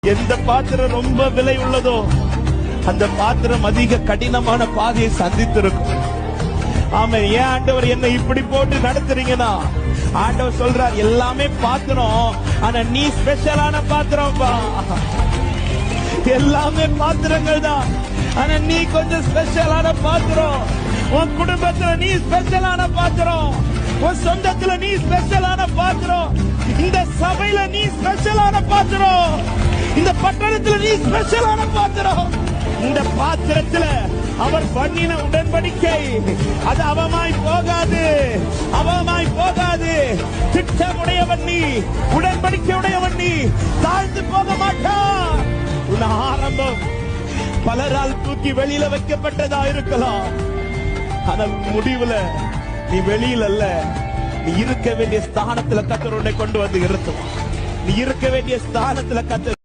எந்த பாத்திரம் ரொம்ப விலை உள்ளதோ அந்த பாத்திரம் அதிக கடினமான பாதையை சந்தித்திருக்கும். ஆமா, ஏன் ஆண்டவர் என்ன இப்படி போட்டு நடத்துறீங்கன்னா, ஆண்டவர் சொல்றார் எல்லாமே பாத்திரம், ஆனா நீ ஸ்பெஷலான பாத்திரம். எல்லாமே பாத்திரங்கள் தான், ஆனா நீ கொஞ்சம் ஸ்பெஷலான பாத்திரம். உன் குடும்பத்துல நீ ஸ்பெஷலான பாத்திரம், உன் சொந்தத்துல நீ ஸ்பெஷலான பாத்திரம், இந்த சபையில நீ ஸ்பெஷலான பாத்திரம், இந்த பட்டணத்துல நீ ஸ்பெஷலான பாத்திரம். இந்த பாத்திரத்துல அவர் பண்ணின உடன்படிக்கை அது அவமாய் போகாது, அவமாய் போகாது. திட்டமுடையவன் நீ, உடன்படிக்கை உடையவன் நீ, தாழ்ந்து போக மாட்டான். உன் ஆரம்பம் பலரால் தூக்கி வெளியில வைக்கப்பட்டதா இருக்கலாம், ஆனால் முடிவுல நீ வெளியில அல்ல, நீ இருக்க வேண்டிய ஸ்தானத்துல கர்த்தர் உன்னை கொண்டு வந்து இருத்துவான். நீ இருக்க வேண்டிய ஸ்தானத்துல கர்த்தர்